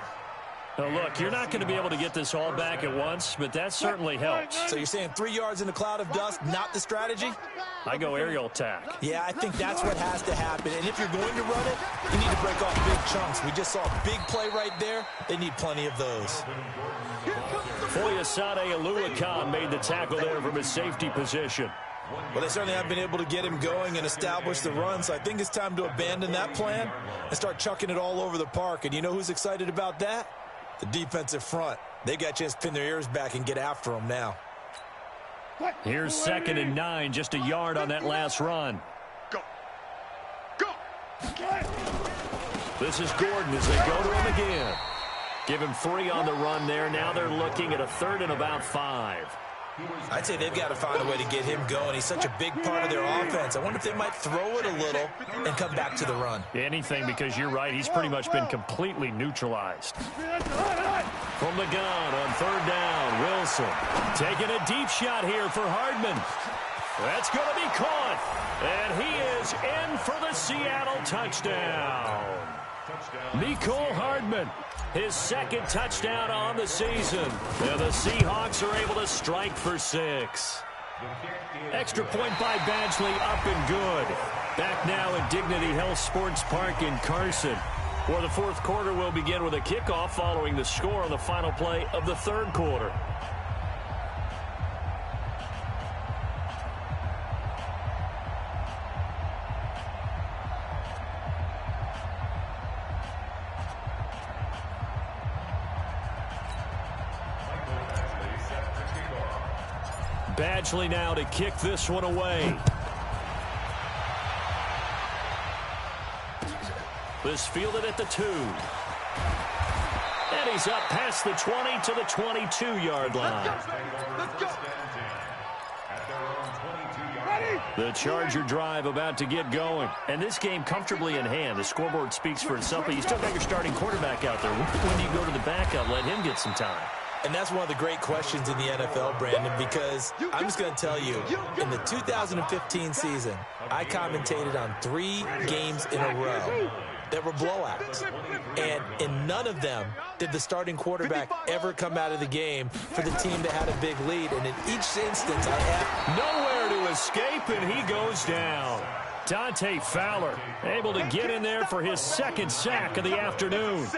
Now, look, you're not going to be able to get this all back at once, but that certainly helps.
So you're saying 3 yards in a cloud of dust, not the strategy?
I go aerial attack.
Yeah, I think that's what has to happen. And if you're going to run it, you need to break off big chunks. We just saw a big play right there. They need plenty of those.
Foyesade Oluwakan made the tackle there from his safety position.
Well, they certainly have been able to get him going and establish the run, so I think it's time to abandon that plan and start chucking it all over the park. And you know who's excited about that? The defensive front. They got a chance to pin their ears back and get after him now.
Here's 2nd and 9, just a yard on that last run.
Go. Go.
This is Gordon as they go to him again. Give him 3 on the run there. Now they're looking at a 3rd and about 5.
I'd say they've got to find a way to get him going. He's such a big part of their offense. I wonder if they might throw it a little and come back to the run.
Anything, because you're right. He's pretty much been completely neutralized. From the gun on 3rd down, Wilson taking a deep shot here for Hardman. That's going to be caught. And he is in for the Seattle touchdown. Mecole Hardman, his 2nd touchdown on the season. And the Seahawks are able to strike for 6. Extra point by Badgley, up and good. Back now at Dignity Health Sports Park in Carson, where the 4th quarter will begin with a kickoff following the score on the final play of the 3rd quarter. Badgley now to kick this one away. This fielded at the 2. And he's up past the 20 to the 22-yard line.
Let's go.
The Charger drive about to get going. And this game comfortably in hand. The scoreboard speaks for itself, but you still got your starting quarterback out there. When do you go to the backup, let him get some time?
And that's one of the great questions in the NFL, Brandon, because I'm just going to tell you, in the 2015 season, I commentated on 3 games in a row that were blowouts. And in none of them did the starting quarterback ever come out of the game for the team that had a big lead. And in each instance, I had
nowhere to escape, and he goes down. Dante Fowler able to get in there for his 2nd sack of the afternoon.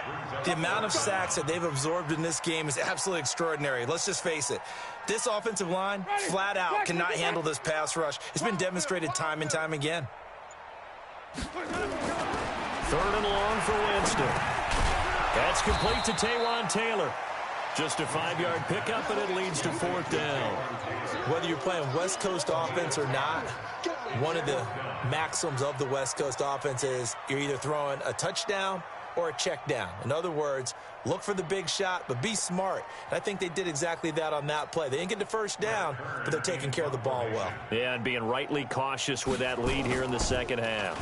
The amount of sacks that they've absorbed in this game is absolutely extraordinary. Let's just face it. This offensive line, flat out, cannot handle this pass rush. It's been demonstrated time and time again.
3rd and long for Winston. That's complete to Taywan Taylor. Just a 5-yard pickup, and it leads to 4th down.
Whether you're playing West Coast offense or not, one of the maxims of the West Coast offense is you're either throwing a touchdown or a check down. In other words, look for the big shot, but be smart. And I think they did exactly that on that play. They didn't get the 1st down, but they're taking care of the ball well.
Yeah, and being rightly cautious with that lead here in the 2nd half.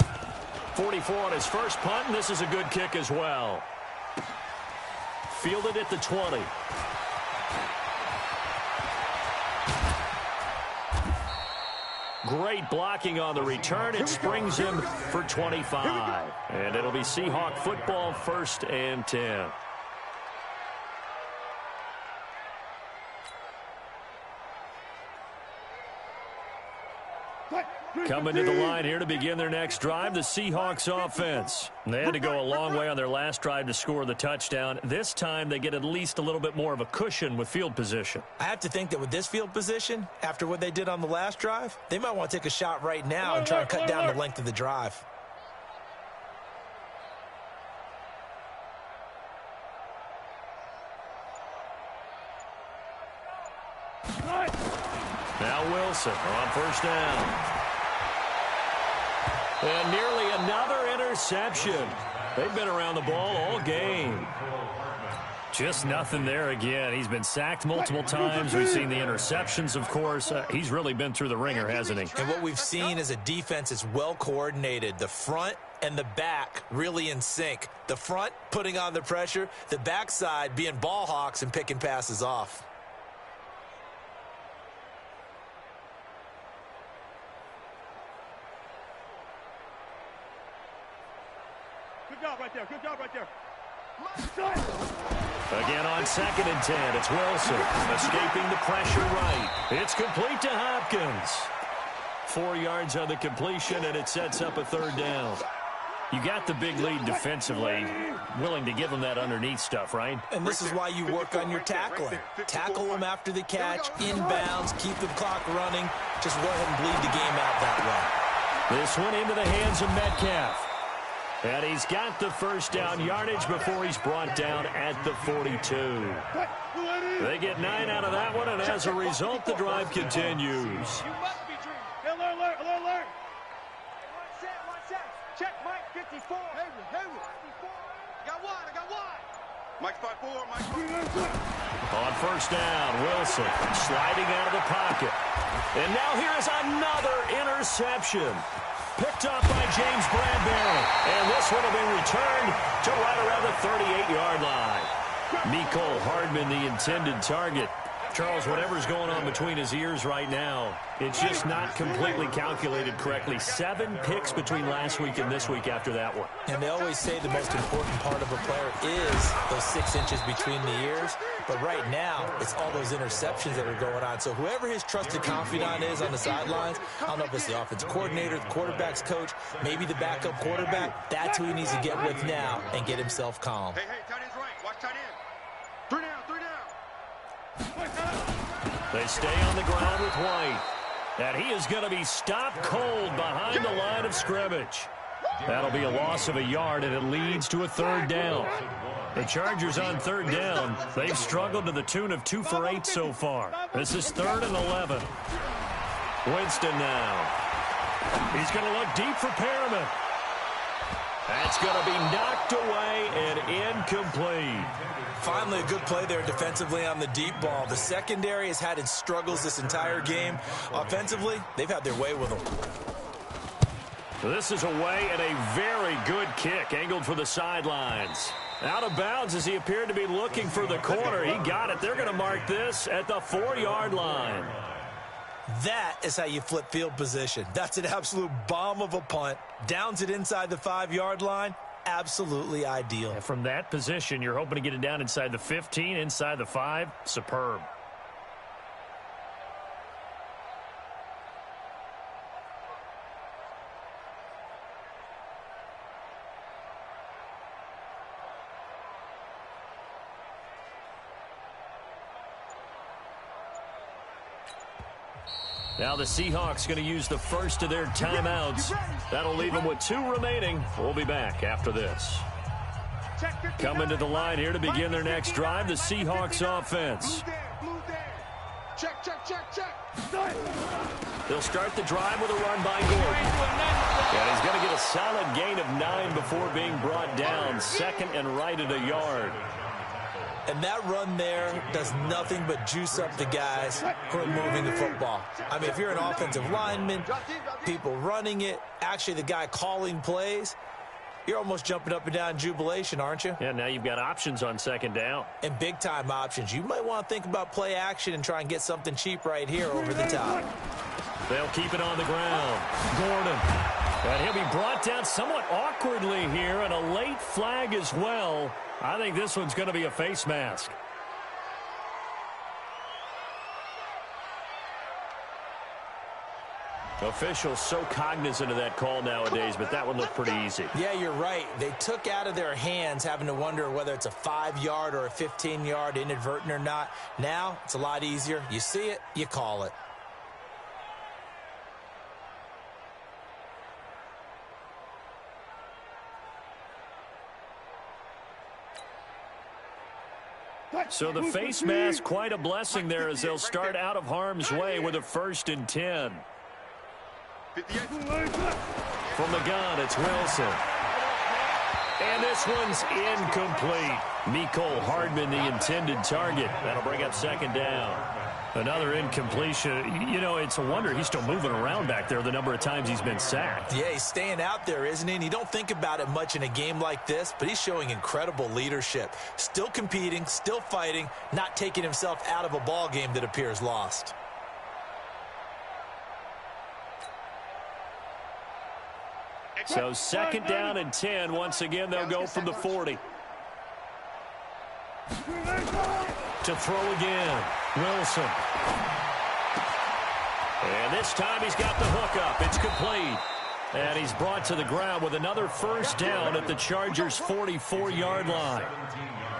44 on his first punt, and this is a good kick as well. Fielded at the 20. Great blocking on the return. It springs him for 25. And it'll be Seahawk football, 1st and 10. Coming to the line here to begin their next drive, the Seahawks offense. They had to go a long way on their last drive to score the touchdown. This time they get at least a little bit more of a cushion with field position.
I have to think that with this field position, after what they did on the last drive, they might want to take a shot right now and try and cut down the length of the drive.
Now Wilson on 1st down. And nearly another interception. They've been around the ball all game. Just nothing there again. He's been sacked multiple times. We've seen the interceptions, of course. He's really been through the ringer, hasn't he?
And what we've seen is a defense that's well coordinated. The front and the back really in sync. The front putting on the pressure. The backside being ball hawks and picking passes off.
Good job right there.
Again on 2nd and 10, it's Wilson escaping the pressure right. It's complete to Hopkins. 4 yards on the completion, and it sets up a 3rd down. You got the big lead defensively, willing to give them that underneath stuff, right?
And this is why you work on your tackling. Tackle them after the catch, inbounds, keep the clock running. Just go ahead and bleed the game out that way.
This one into the hands of Metcalf. And he's got the 1st down yardage before he's brought down at the 42. They get 9 out of that one, and as a result, the drive continues.
Alert. One set. Check Mike 54. Hayward. I got wide. Mike's 5-4.
On 1st down, Wilson sliding out of the pocket. And now here is another interception. Picked up by James Bradbury. And this one will be returned to right around the 38-yard line. Mecole Hardman, the intended target. Charles, whatever's going on between his ears right now, it's just not completely calculated correctly. 7 picks between last week and this week after that one.
And they always say the most important part of a player is those 6 inches between the ears. But right now, it's all those interceptions that are going on. So whoever his trusted confidant is on the sidelines, I don't know if it's the offensive coordinator, the quarterback's coach, maybe the backup quarterback, that's who he needs to get with now and get himself calm.
Hey, tight end's right. Watch tight end. 3 down.
They stay on the ground with White. And he is going to be stopped cold behind the line of scrimmage. That'll be a loss of a yard, and it leads to a 3rd down. The Chargers on third down. They've struggled to the tune of 2 for 8 so far. This is 3rd and 11. Winston now. He's going to look deep for Perriman. That's going to be knocked away and incomplete.
Finally, a good play there defensively on the deep ball. The secondary has had its struggles this entire game. Offensively, they've had their way with them.
This is away and a very good kick, angled for the sidelines. Out of bounds as he appeared to be looking for the corner. He got it. They're going to mark this at the 4-yard line.
That is how you flip field position. That's an absolute bomb of a punt. Downs it inside the 5-yard line. Absolutely ideal.
And from that position, you're hoping to get it down inside the 15, inside the 5. Superb. Now the Seahawks going to use the first of their timeouts. That'll leave them with 2 remaining. We'll be back after this. Coming to the line here to begin their next drive, the Seahawks offense. They'll start the drive with a run by Gordon. And he's going to get a solid gain of 9 before being brought down. 2nd and right at a yard.
And that run there does nothing but juice up the guys who are moving the football. I mean, if you're an offensive lineman, people running it, actually the guy calling plays, you're almost jumping up and down in jubilation, aren't you?
Yeah, now you've got options on 2nd down.
And big-time options. You might want to think about play action and try and get something cheap right here over the top.
They'll keep it on the ground. Gordon. And he'll be brought down somewhat awkwardly here, and a late flag as well. I think this one's going to be a face mask. Officials so cognizant of that call nowadays, but that one looked pretty easy.
Yeah, you're right. They took out of their hands having to wonder whether it's a 5-yard or a 15-yard inadvertent or not. Now, it's a lot easier. You see it, you call it.
So the face mask, quite a blessing there as they'll start out of harm's way with a 1st and 10. From the gun, it's Wilson. And this one's incomplete. Mecole Hardman, the intended target. That'll bring up 2nd down. Another incompletion. You know, it's a wonder he's still moving around back there the number of times he's been sacked.
Yeah, he's staying out there, isn't he? And you don't think about it much in a game like this, but he's showing incredible leadership. Still competing, still fighting, not taking himself out of a ball game that appears lost.
So 2nd down and 10. Once again, they'll go from the 40. To throw again. Wilson. And this time he's got the hook up. It's complete. And he's brought to the ground with another 1st down at the Chargers' 44-yard line.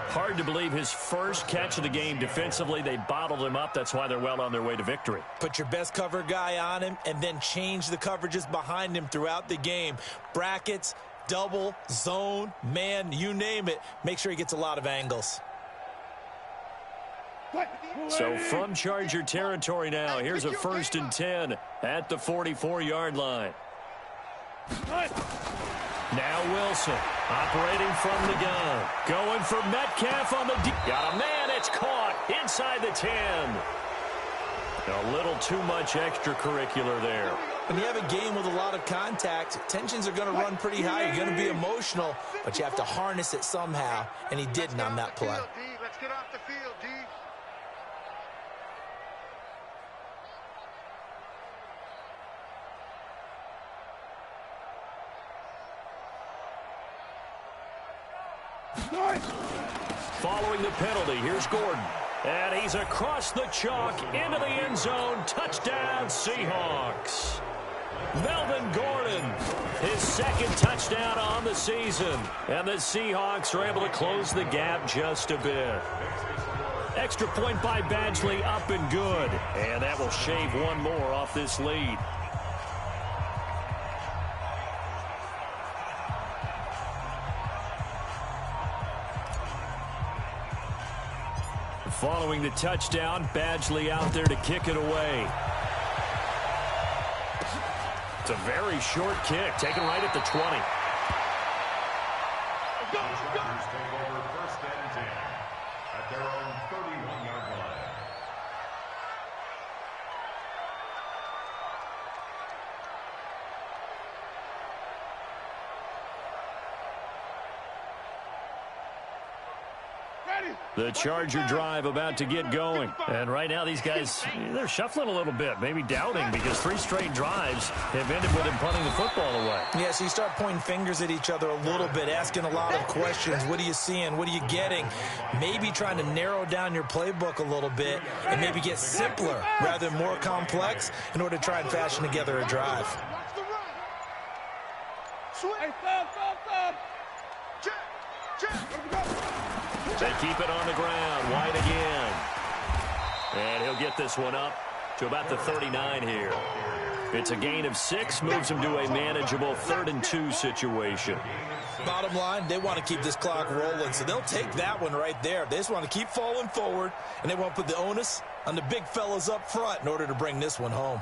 Hard to believe his first catch of the game defensively. They bottled him up. That's why they're well on their way to victory.
Put your best cover guy on him and then change the coverages behind him throughout the game. Brackets, double, zone, man, you name it. Make sure he gets a lot of angles.
So from Charger territory now, here's a 1st and 10 at the 44-yard line. Now Wilson operating from the gun. Going for Metcalf on the deep. Got a man. It's caught inside the 10. A little too much extracurricular there.
When you have a game with a lot of contact, tensions are going to run pretty high. You're going to be emotional, but you have to harness it somehow, and he didn't on that play.
Let's get off the field, D.
Following the penalty, here's Gordon. And he's across the chalk into the end zone. Touchdown, Seahawks. Melvin Gordon, his 2nd touchdown on the season. And the Seahawks are able to close the gap just a bit. Extra point by Badgley, up and good. And that will shave one more off this lead. following the touchdown. Badgley out there to kick it away. It's a very short kick, taken right at the 20.
The Chargers take over 1st and 10 at their own 31-yard line.
The Charger drive about to get going. And right now these guys, they're shuffling a little bit, maybe doubting, because 3 straight drives have ended with him punting the football away.
Yeah, so you start pointing fingers at each other a little bit, asking a lot of questions. What are you seeing? What are you getting? Maybe trying to narrow down your playbook a little bit and maybe get simpler rather than more complex in order to try and fashion together a drive.
They keep it on the ground. White again. And he'll get this one up to about the 39 here. It's a gain of 6, moves him to a manageable 3rd and 2 situation.
Bottom line, they want to keep this clock rolling, so they'll take that one right there. They just want to keep falling forward, and they want to put the onus on the big fellas up front in order to bring this one home.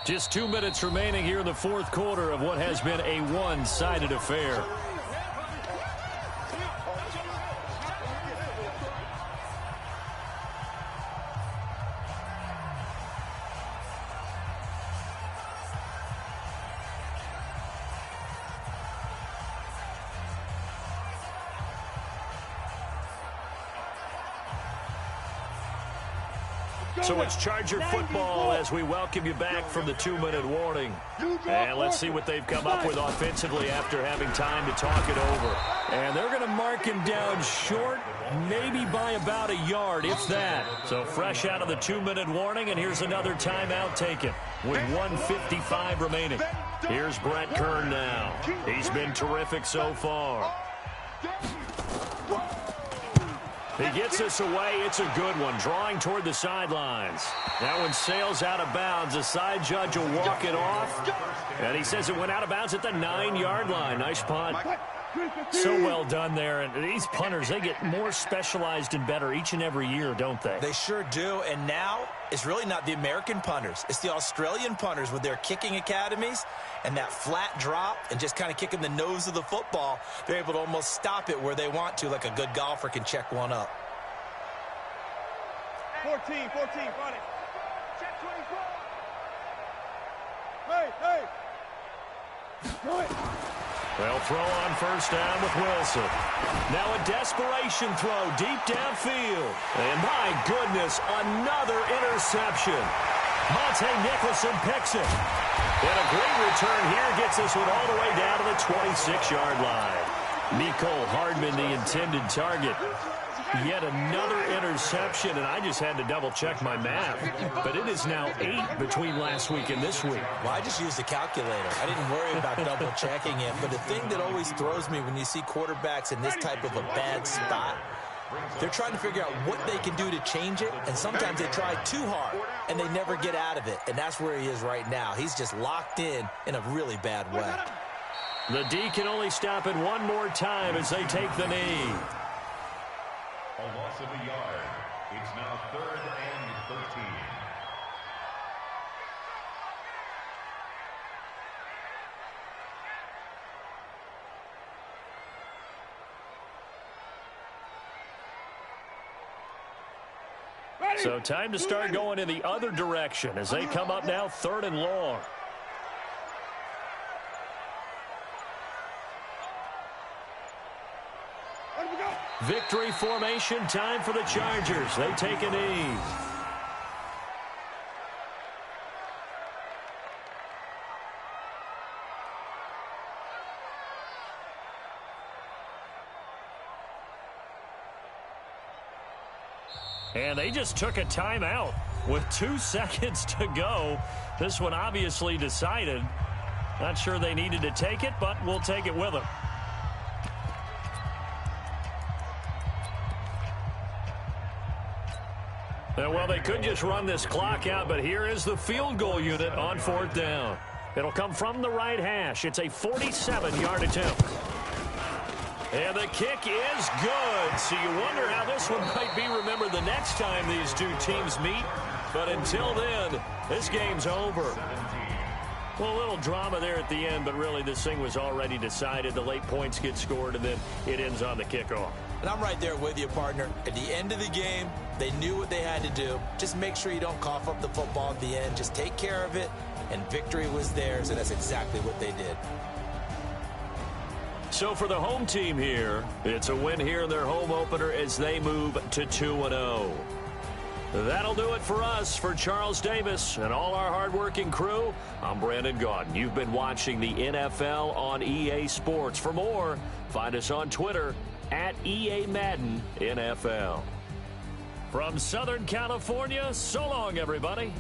Just 2 minutes remaining here in the 4th quarter of what has been a one-sided affair. So it's Charger football as we welcome you back from the 2-minute warning. And let's see what they've come up with offensively after having time to talk it over. And they're going to mark him down short, maybe by about a yard, if that. So fresh out of the 2-minute warning, and here's another timeout taken with 1:55 remaining. Here's Brett Kern now. He's been terrific so far. He gets this away. It's a good one. Drawing toward the sidelines. That one sails out of bounds. The side judge will walk it off. And he says it went out of bounds at the 9-yard line. Nice punt. So well done there. And these punters, they get more specialized and better each and every year, don't they?
They sure do. And now it's really not the American punters. It's the Australian punters with their kicking academies and that flat drop and just kind of kicking the nose of the football. They're able to almost stop it where they want to, like a good golfer can check one up.
14, run it. Check 24. Hey. Do it.
They'll throw on first down with Wilson. Now a desperation throw deep downfield. And my goodness, another interception. Monte Nicholson picks it. And a great return here gets this one all the way down to the 26-yard line. Mecole Hardman, the intended target. Yet another interception, and I just had to double-check my math. But it is now 8 between last week and this week.
Well, I just used a calculator. I didn't worry about double-checking it. But the thing that always throws me when you see quarterbacks in this type of a bad spot, they're trying to figure out what they can do to change it, and sometimes they try too hard, and they never get out of it. And that's where he is right now. He's just locked in a really bad way.
The D can only stop it one more time as they take the knee.
A loss of a yard. It's now 3rd and 13.
So time to start going in the other direction as they come up now 3rd and long. Victory formation time for the Chargers. They take a knee. And they just took a timeout with 2 seconds to go. This one obviously decided. Not sure they needed to take it, but we'll take it with them. Well, they could just run this clock out, but here is the field goal unit on 4th down. It'll come from the right hash. It's a 47-yard attempt. And the kick is good. So you wonder how this one might be remembered the next time these two teams meet. But until then, this game's over. Well, a little drama there at the end, but really this thing was already decided. The late points get scored, and then it ends on the kickoff.
And I'm right there with you, partner. At the end of the game, they knew what they had to do. Just make sure you don't cough up the football at the end. Just take care of it, and victory was theirs, and that's exactly what they did.
So for the home team here, it's a win here in their home opener as they move to 2-0. That'll do it for us. For Charles Davis and all our hardworking crew, I'm Brandon Gaudin. You've been watching the NFL on EA Sports. For more, find us on Twitter at EA Madden NFL. From Southern California, so long, everybody.